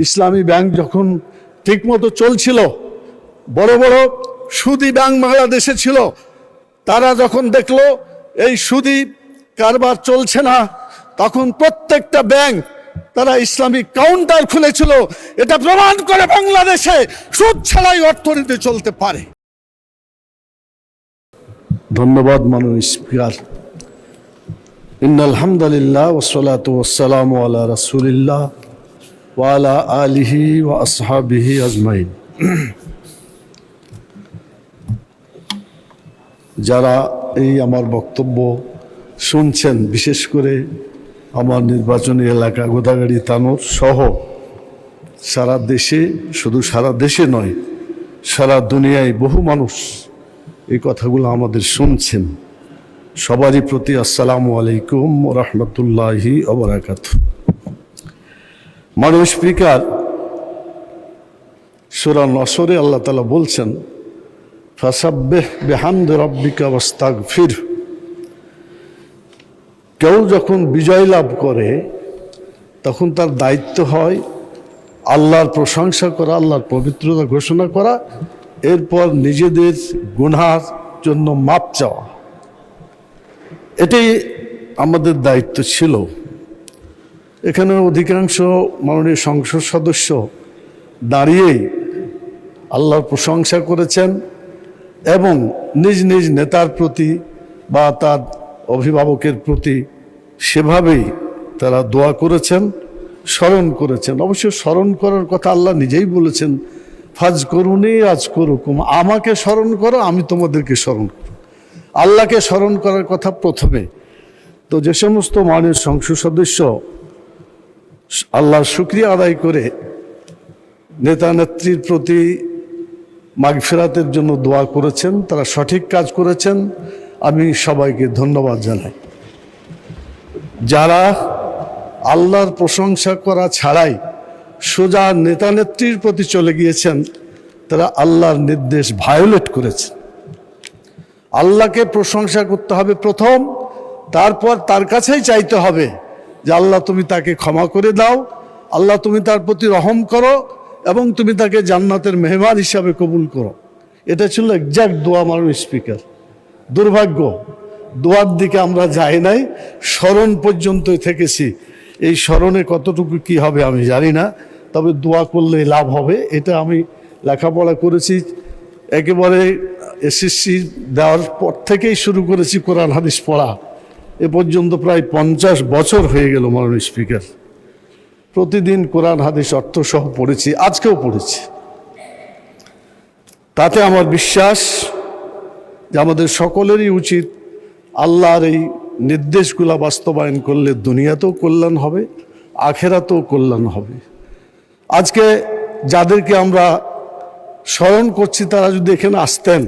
ইসলামী bank যখন ঠিকমতো চলছিল, বড় বড় সুদী ব্যাংক বাংলাদেশে ছিল, তারা যখন দেখলো এই সুদী কারবার চলছে না, তখন প্রত্যেকটা ব্যাংক তারা ইসলামিক কাউন্টার খুলেছিল। এটা প্রমাণ করে বাংলাদেশে সুদ ছাড়াই অর্থনীতি চলতে পারে। ধন্যবাদ মাননীয় স্পিকার। ইন্নাল হামদুলিল্লাহ ওয়াসসালাতু ওয়াসসালামু আলা রাসূলিল্লাহ ওয়া আলা আলিহি ওয়া আসহাবিহি আজমাইন। যারা এই আমার বক্তব্য শুনছেন, বিশেষ করে আমার নির্বাচনী এলাকা গোদাগাড়ি তানোর সহ সারা দেশে, শুধু সারা দেশে নয়, সারা দুনিয়ায় বহু মানুষ এই কথাগুলো আমাদের শুনছেন, সবারই প্রতি আসসালামু আলাইকুম ওয়া রাহমাতুল্লাহি ওয়া বারাকাতুহু। মাননীয় স্পিকার, সূরা নসরে আল্লাহ তাআলা বলছেন, ফাসাব্বিহ বিহামদি রাব্বিকা ওয়াস্তাগফির। কেউ যখন বিজয় লাভ করে তখন তার দায়িত্ব হয় আল্লাহর প্রশংসা করা, আল্লাহর পবিত্রতা ঘোষণা করা, এরপর নিজেদের গুনার জন্য মাপ চাওয়া। এটাই আমাদের দায়িত্ব ছিল। এখানে অধিকাংশ মাননীয় সংসদ সদস্য দাঁড়িয়েই আল্লাহর প্রশংসা করেছেন এবং নিজ নিজ নেতার প্রতি বা তার অভিভাবকের প্রতি সেভাবেই তারা দোয়া করেছেন, স্মরণ করেছেন। অবশ্য স্মরণ করার কথা আল্লাহ নিজেই বলেছেন, ফাজ করুনি আজ করুকুম, আমাকে স্মরণ করো, আমি তোমাদেরকে স্মরণ করো। আল্লাহকে স্মরণ করার কথা প্রথমে। তো যে সমস্ত মাননীয় সংসদ সদস্য আল্লাহর শুকরিয়া আদায় করে নেতা নেত্রীর প্রতি মাগফিরাতের জন্য দোয়া করেছেন, তারা সঠিক কাজ করেছেন, আমি সবাইকে ধন্যবাদ জানাই। যারা আল্লাহর প্রশংসা করা ছাড়াই সোজা নেতা নেত্রীর প্রতি চলে গিয়েছেন, তারা আল্লাহর নির্দেশ ভায়োলেট করেছেন। আল্লাহকে প্রশংসা করতে হবে প্রথম, তারপর তার কাছেই চাইতে হবে যে আল্লাহ তুমি তাকে ক্ষমা করে দাও, আল্লাহ তুমি তার প্রতি রহম করো এবং তুমি তাকে জান্নাতের মেহমান হিসাবে কবুল করো। এটা ছিল এক্সাক্ট দোয়া মাননীয় স্পিকার। দুর্ভাগ্য, দোয়ার দিকে আমরা যাই নাই, স্মরণ পর্যন্তই থেকেছি। এই স্মরণে কতটুকু কি হবে আমি জানি না, তবে দোয়া করলে লাভ হবে। এটা আমি লেখাপড়া করেছি, একেবারে এসএসসি দেওয়ার পর থেকেই শুরু করেছি কোরআন হাদিস পড়া। এ পর্যন্ত প্রায় 50 বছর হয়ে গেল মাননীয় স্পিকার। প্রতিদিন কোরআন হাদিস অর্থসহ পড়েছি, আজকেও পড়েছি। তাতে আমার বিশ্বাস যে আমাদের সকলেরই উচিত আল্লাহর এই নির্দেশগুলো বাস্তবায়ন করলে দুনিয়াতেও কল্যাণ হবে, আখেরাতেও কল্যাণ হবে। আজকে যাদেরকে আমরা স্মরণ করছি তারা যদি এখানে আসতেন,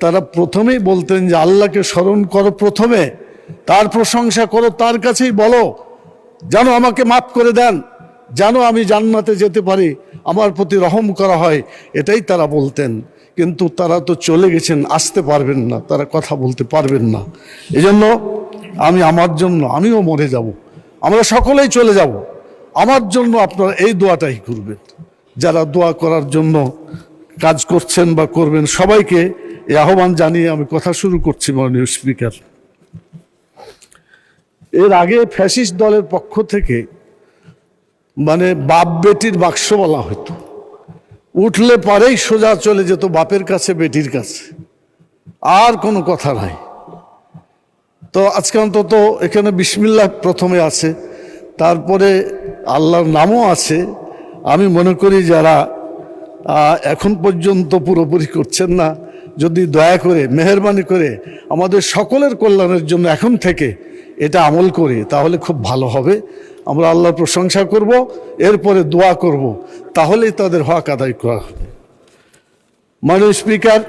তারা প্রথমেই বলতেন যে আল্লাহকে স্মরণ করো প্রথমে, তার প্রশংসা করো, তার কাছেই বলো যেন আমাকে মাফ করে দেন, যেন আমি জান্নাতে যেতে পারি, আমার প্রতি রহম করা হয়, এটাই তারা বলতেন। কিন্তু তারা তো চলে গেছেন, আসতে পারবেন না, তারা কথা বলতে পারবেন না। এজন্য আমি আমার জন্য, আমিও মরে যাব, আমরা সকলেই চলে যাব, আমার জন্য আপনারা এই দোয়াটাই করবেন। যারা দোয়া করার জন্য কাজ করছেন বা করবেন, সবাইকে এই আহ্বান জানিয়ে আমি কথা শুরু করছি। মাননীয় স্পিকার, এর আগে ফ্যাসিস্ট দলের পক্ষ থেকে বাপ বেটির বাক্স বলা হতো, উঠলে পরেই সোজা চলে যেত বাপের কাছে, বেটির কাছে, আর কোনো কথা নাই। তো আজকে অন্তত এখানে বিসমিল্লাহ প্রথমে আছে, তারপরে আল্লাহর নামও আছে। আমি মনে করি যারা এখন পর্যন্ত পুরোপুরি করছেন না, যদি দয়া করে মেহেরবানি করে আমাদের সকলের কল্যাণের জন্য এখন থেকে এটা আমল করি, তাহলে খুব ভালো হবে। আমরা আল্লাহর প্রশংসা করব, এরপরে দোয়া করব, তাহলেই তাদের হক আদায় করা হবে। মাননীয় স্পিকার,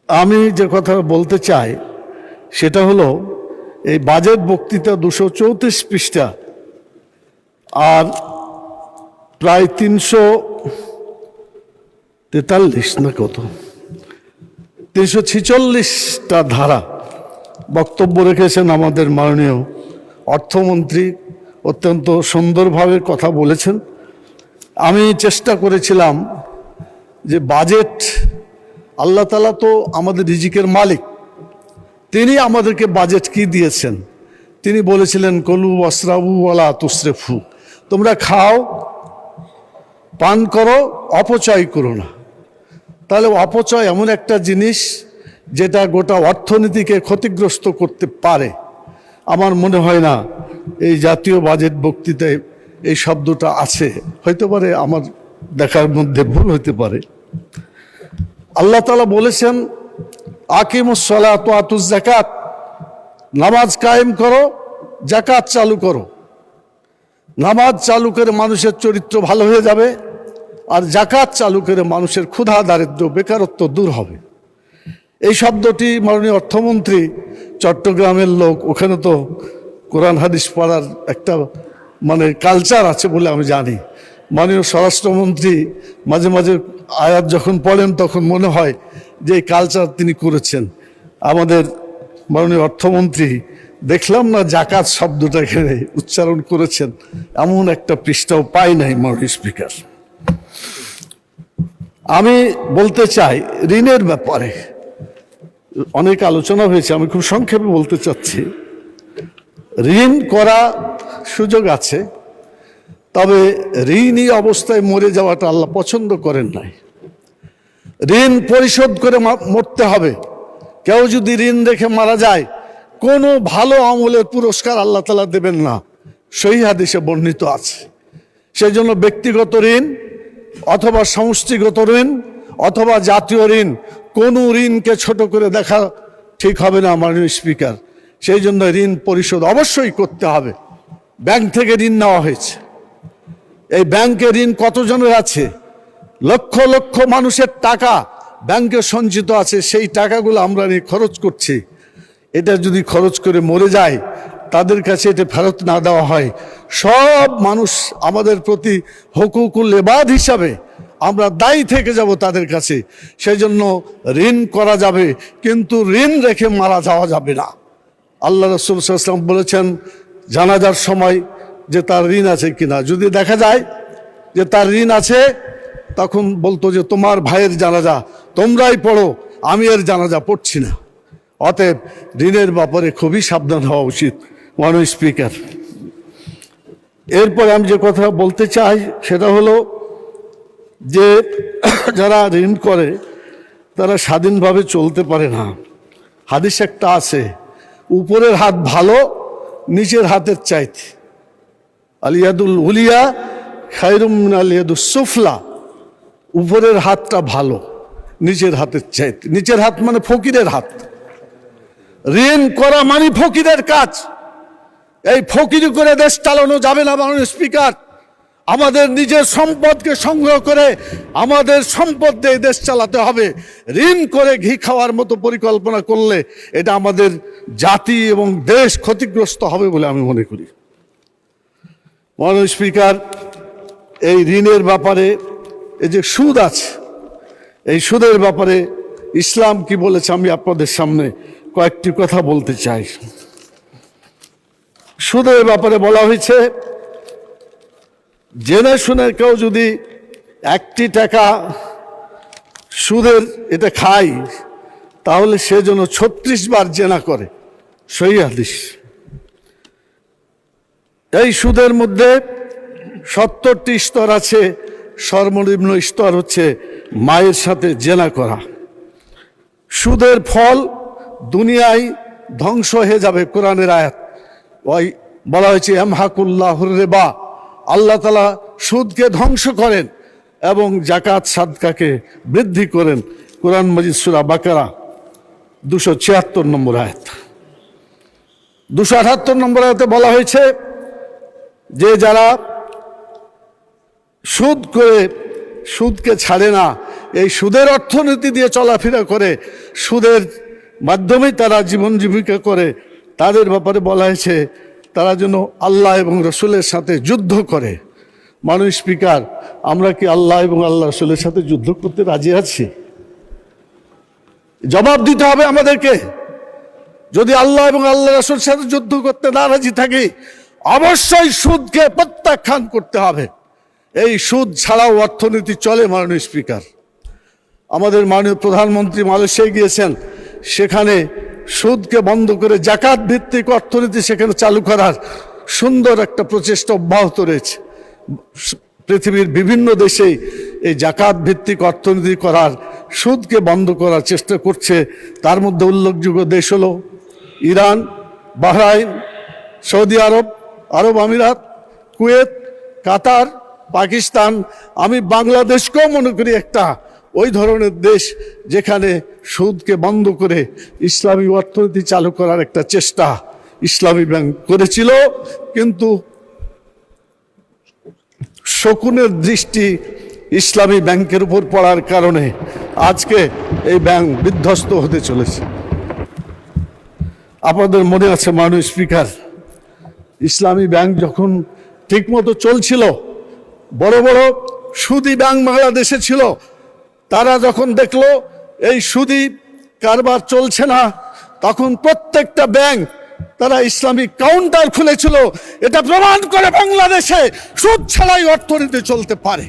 আমি যে কথা বলতে চাই সেটা হলো, এই বাজেট বক্তৃতা 234 পৃষ্ঠা আর প্রায় 343 না কত 346টা ধারা বক্তব্য রেখেছেন আমাদের মাননীয় অর্থমন্ত্রী অত্যন্ত সুন্দরভাবে কথা বলেছেন। আমি চেষ্টা করেছিলাম যে বাজেট, আল্লাহ তাআলা তো আমাদের রিজিকের মালিক, তিনি আমাদেরকে বাজেট কি দিয়েছেন? তিনি বলেছিলেন কলু ওয়াসরাবু ওয়ালা তুসরিফু, তোমরা খাও পান করো, অপচয় করো না। তাহলে অপচয় এমন একটা জিনিস যেটা গোটা অর্থনীতিকে ক্ষতিগ্রস্ত করতে পারে। আমার মনে হয় না এই জাতীয় বাজেট বক্তৃতায় এই শব্দটা আছে, হইতে পারে আমার দেখার মধ্যে ভুল হইতে পারে। আল্লাহ তাআলা বলেছেন আকিমুস সালাত ওয়া আতুজ যাকাত, নামাজ কায়েম করো, যাকাত চালু করো। নামাজ চালু করে মানুষের চরিত্র ভালো হয়ে যাবে, আর যাকাত চালু করে মানুষের ক্ষুধা দারিদ্র্য বেকারত্ব দূর হবে। এই শব্দটি মাননীয় অর্থমন্ত্রী, চট্টগ্রামের লোক, ওখানে তো কোরআন হাদিস পড়ার একটা কালচার আছে বলে আমি জানি। মাননীয় স্বরাষ্ট্রমন্ত্রী মাঝে মাঝে আয়াত যখন পড়েন তখন মনে হয় যে এই কালচার তিনি করেছেন। আমাদের মাননীয় অর্থমন্ত্রী দেখলাম না জাকাত শব্দটা এখানে উচ্চারণ করেছেন, এমন একটা পৃষ্ঠাও পাই নাই মাননীয় স্পিকার। আমি বলতে চাই ঋণের ব্যাপারে অনেক আলোচনা হয়েছে, আমি খুব সংক্ষেপে বলতে চাচ্ছি। ঋণ করা সুযোগ আছে, তবে ঋণী অবস্থায় মরে যাওয়াটা আল্লাহ পছন্দ করেন নাই। ঋণ পরিশোধ করে মরতে হবে। কেউ যদি ঋণ রেখে মারা যায়, কোনো ভালো আমলের পুরস্কার আল্লাহ তাআলা দেবেন না, সহিহ হাদিসে বর্ণিত আছে। সেই জন্য ব্যক্তিগত ঋণ অথবা সমষ্টিগত ঋণ অথবা জাতীয় ঋণ, কোনো ঋণকে ছোট করে দেখা ঠিক হবে না মাননীয় স্পিকার। সেই জন্য ঋণ পরিশোধ অবশ্যই করতে হবে। ব্যাংক থেকে ঋণ নেওয়া হয়েছে, এই ব্যাংকে ঋণ কতজনের আছে? লক্ষ লক্ষ মানুষের টাকা ব্যাংকে সঞ্চিত আছে, সেই টাকাগুলো আমরা নিয়ে খরচ করছি। এটা যদি খরচ করে মরে যায়, তাদের কাছে এটা ফেরত না দেওয়া হয়, সব মানুষ আমাদের প্রতি হুকুকুল ইবাদ হিসাবে আমরা দায়ী থেকে যাব তাদের কাছে। সেই জন্য ঋণ করা যাবে, কিন্তু ঋণ রেখে মারা যাওয়া যাবে না। আল্লাহ রাসূল সাল্লাল্লাহু আলাইহি ওয়াসাল্লাম বলেছেন জানাজার সময় যে তার ঋণ আছে কিনা, যদি দেখা যায় যে তার ঋণ আছে, তখন বলতো যে তোমার ভাইয়ের জানাজা তোমরাই পড়ো, আমি এর জানাজা পড়ছি না। অতএব ঋণের ব্যাপারে খুবই সাবধান হওয়া উচিত মাননীয় স্পিকার। এরপরে আমি যে কথা বলতে চাই সেটা হলো যে যারা ঋণ করে তারা স্বাধীনভাবে চলতে পারে না। হাদিস একটা আছে, উপরের হাত ভালো নিচের হাতের চাইতে, আলিয়াদুল উলিয়া খায়রুম মিন আলিয়াদুস সুফলা, উপরের হাতটা ভালো নিচের হাতের চাইতে। নিচের হাত মানে ফকিরের হাত। ঋণ করা মানে ফকিরের কাজ। এই ফকিরি করে দেশ চালানো যাবে না মাননীয় স্পিকার। আমাদের নিজের সম্পদকে সংগ্রহ করে আমাদের সম্পদ দিয়ে দেশ চালাতে হবে। ঋণ করে ঘি খাওয়ার মতো পরিকল্পনা করলে এটা আমাদের জাতি এবং দেশ ক্ষতিগ্রস্ত হবে বলে আমি মনে করি। মাননীয় স্পিকার, এই ঋণের ব্যাপারে এই যে সুদ আছে, এই সুদের ব্যাপারে ইসলাম কি বলেছে আমি আপনাদের সামনে কয়েকটি কথা বলতে চাই। সুদের ব্যাপারে বলা হয়েছে জেনে শুনে কেউ যদি 1টি টাকা সুদের এটা খায়, তাহলে সে যেন 36 বার জেনা করে, সহিহ হাদিস। এই সুদের মধ্যে 70টি স্তর আছে। সর্বনিম্ন স্তর হচ্ছে মায়ের সাথে জেনা করা। সুদের ফল দুনিয়ায় ধ্বংস হয়ে যাবে। কোরআনের আয়াত ওই বলা হয়েছে ইয়ামহাকুল্লাহুর রিবা, আল্লাহ তাআলা সুদকে ধ্বংস করেন এবং যাকাত সাদকাকে বৃদ্ধি করেন। কোরআন মাজিদ সূরা বাকারা 276 নম্বর আয়াত। 278 নম্বর আয়াতে বলা হয়েছে যে যারা সুদ করে সুদকে ছাড়ে না, এই সুদের অর্থনীতি দিয়ে চলাফেরা করে, সুদের মাধ্যমেই তারা জীবন জীবিকা করে, তাদের ব্যাপারে বলা হয়েছে তারা যেন আল্লাহ এবং রসুলের সাথে যুদ্ধ করে। মাননীয় স্পিকার, আমরা কি আল্লাহ এবং আল্লাহ রসুলের সাথে যুদ্ধ করতে রাজি আছি? জবাব দিতে হবে আমাদেরকে। যদি আল্লাহ এবং আল্লাহ রসুলের সাথে যুদ্ধ করতে না রাজি থাকি, অবশ্যই সুদকে প্রত্যাখ্যান করতে হবে। এই সুদ ছাড়াও অর্থনীতি চলে। মাননীয় স্পিকার, আমাদের মাননীয় প্রধানমন্ত্রী মালয়েশিয়ায় গিয়েছেন, সেখানে সুদকে বন্ধ করে জাকাত ভিত্তিক অর্থনীতি সেখানে চালু করার সুন্দর একটা প্রচেষ্টা অব্যাহত রয়েছে। পৃথিবীর বিভিন্ন দেশেই এই জাকাত ভিত্তিক অর্থনীতি করার, সুদকে বন্ধ করার চেষ্টা করছে। তার মধ্যে উল্লেখযোগ্য দেশ হলো ইরান, বাহরাইন, সৌদি আরব, আরব আমিরাত, কুয়েত, কাতার, পাকিস্তান। আমি বাংলাদেশকেও মনে করি একটা ওই ধরনের দেশ যেখানে সুদকে বন্ধ করে ইসলামী অর্থনীতি চালু করার একটা চেষ্টা ইসলামী ব্যাংক করেছিল, কিন্তু শকুনের দৃষ্টি ইসলামী ব্যাংকের উপর পড়ার কারণে আজকে এই ব্যাংক বিধ্বস্ত হতে চলেছে। আপনাদের মনে আছে মাননীয় স্পিকার, ইসলামী ব্যাংক যখন ঠিকমতো চলছিল, বড় বড় সুদী ব্যাংক বাংলাদেশে ছিল, তারা যখন দেখলো এই সুদী কারবার চলছে না, তখন প্রত্যেকটা ব্যাংক তারা ইসলামিক কাউন্টার খুলেছিল। এটা প্রমাণ করে বাংলাদেশে সুদ ছাড়াই অর্থনীতি চলতে পারে।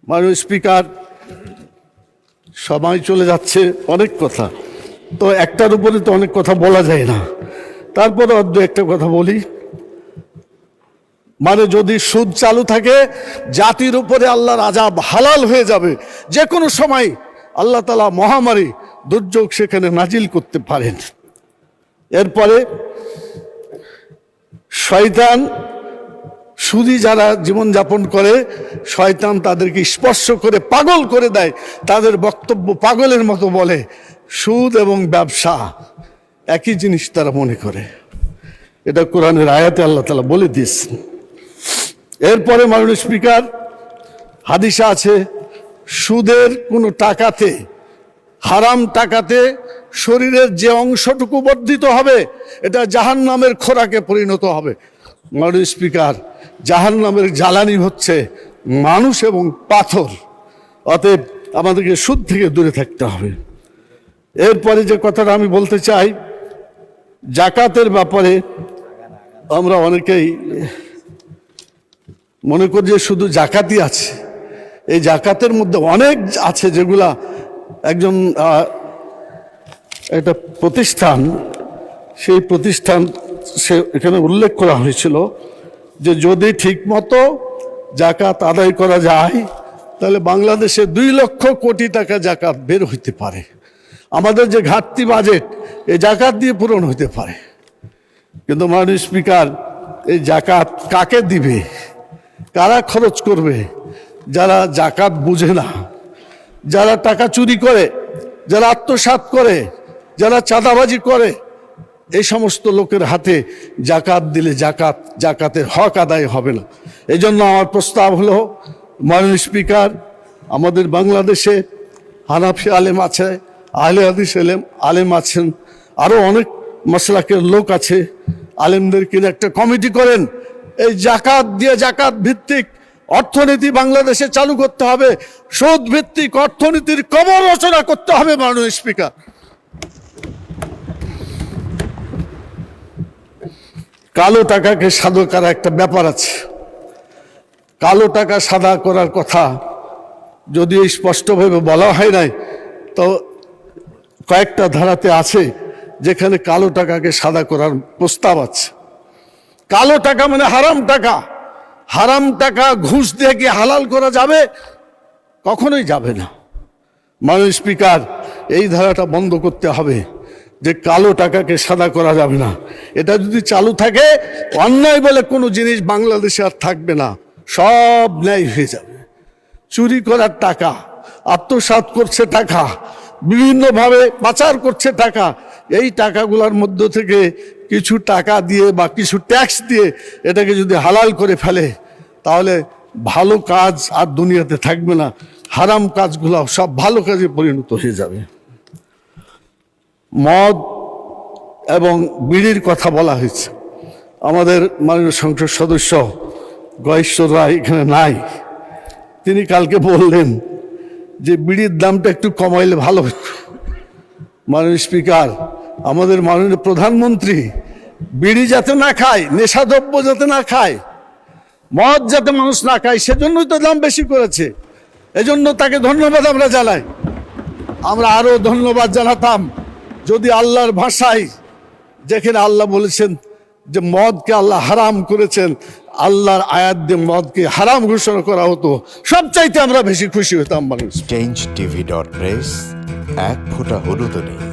মাননীয় স্পিকার, সময় চলে যাচ্ছে, অনেক কথা তো একটার উপরে তো অনেক কথা বলা যায় না, তারপরে অর্ধ একটা কথা বলি। মানে যদি সুদ চালু থাকে, জাতির উপরে আল্লাহর আযাব হালাল হয়ে যাবে। যে কোনো সময় আল্লাহ তাআলা মহামারী দুর্যোগ সেখানে নাজিল করতে পারেন। এরপরে শয়তান, সুদী যারা জীবনযাপন করে, শয়তান তাদেরকে স্পর্শ করে পাগল করে দেয়। তাদের বক্তব্য পাগলের মতো বলে। সুদ এবং ব্যবসা একই জিনিস তারা মনে করে। এটা কোরআনের আয়াতে আল্লাহ তাআলা বলে দিয়েছেন। এরপরে মাননীয় স্পিকার, হাদিসে আছে সুদের কোনো টাকাতে, হারাম টাকাতে শরীরের যে অংশটুকু বর্ধিত হবে এটা জাহান্নামের খোরাকে পরিণত হবে। মাননীয় স্পিকার, জাহান্নামের জ্বালানি হচ্ছে মানুষ এবং পাথর। অতএব আমাদেরকে সুদ থেকে দূরে থাকতে হবে। এরপরে যে কথাটা আমি বলতে চাই, জাকাতের ব্যাপারে আমরা অনেকেই মনে করি যে শুধু জাকাতই আছে। এই জাকাতের মধ্যে অনেক আছে যেগুলা একজন একটা প্রতিষ্ঠান, সেই প্রতিষ্ঠান সে এখানে উল্লেখ করা হয়েছিল যে যদি ঠিকমতো জাকাত আদায় করা যায় তাহলে বাংলাদেশে 2 লক্ষ কোটি টাকা জাকাত বের হইতে পারে। আমাদের যে ঘাটতি বাজেট এই জাকাত দিয়ে পূরণ হইতে পারে। কিন্তু মাননীয় স্পিকার, এই জাকাত কাকে দিবে, কারা খরচ করবে? যারা জাকাত বুঝে না, যারা টাকা চুরি করে, যারা আত্মসাৎ করে, যারা চাঁদাবাজি করে, এই সমস্ত লোকের হাতে জাকাত দিলে জাকাতের হক আদায় হবে না। এই জন্য আমার প্রস্তাব হলো, মাননীয় স্পিকার, আমাদের বাংলাদেশে হানাফি আলেম আছে, আহলে হাদিস আলেম আছেন, আরও অনেক মাসলাকের লোক আছে, আলেমদের কিনে একটা কমিটি করেন। এই জাকাত দিয়ে জাকাত ভিত্তিক অর্থনীতি বাংলাদেশে চালু করতে হবে। সুদ ভিত্তিক অর্থনীতির কবর রচনা করতে হবে। মাননীয় স্পিকার, কালো টাকাকে সাদা করা একটা ব্যাপার আছে। কালো টাকা সাদা করার কথা যদি স্পষ্টভাবে বলা হয় নাই, তো কয়েকটা ধারাতে আছে যেখানে কালো টাকাকে সাদা করার প্রস্তাব আছে। কালো টাকা মানে হারাম টাকা। হারাম টাকা ঘুষ দিয়ে কি হালাল করা যাবে? কখনোই যাবে না। মাননীয় স্পিকার, এই ধারাটা বন্ধ করতে হবে যে কালো টাকাকে সাদা করা যাবে না। এটা যদি চালু থাকে, অন্যায় বলে কোনো জিনিস বাংলাদেশে আর থাকবে না, সব ন্যায় হয়ে যাবে। চুরি করার টাকা, আত্মসাৎ করছে টাকা, বিভিন্নভাবে পাচার করছে টাকা, এই টাকাগুলোর মধ্য থেকে কিছু টাকা দিয়ে বা কিছু ট্যাক্স দিয়ে এটাকে যদি হালাল করে ফেলে, তাহলে ভালো কাজ আর দুনিয়াতে থাকবে না। হারাম কাজগুলো সব ভালো কাজে পরিণত হয়ে যাবে। মদ এবং বিড়ির কথা বলা হয়েছে। আমাদের মাননীয় সংসদ সদস্য গয়েশ্বর রায় এখানে নাই, তিনি কালকে বললেন যে বিড়ির দামটা একটু কমাইলে ভালো হতো। মাননীয় স্পিকার, আমাদের মাননীয় প্রধানমন্ত্রী বিড়ি যাতে না খায়, নেশাদ্রব্য যাতে না খায়, মদ যাতে মানুষ না খায়, সেজন্যই তো দাম বেশি করেছে। এজন্য তাকে ধন্যবাদ আমরা জানাই। আমরা আরো ধন্যবাদ জানাতাম যদি আল্লাহর ভাষায়, যেখানে আল্লাহ বলেছেন যে মদকে আল্লাহ হারাম করেছেন, আল্লাহর আয়াত দিয়ে মদকে হারাম ঘোষণা করা হতো, সবচাইতে আমরা বেশি খুশি হতাম মানুষ। changeTV.press, এক ফোঁটা হলুদও নেই।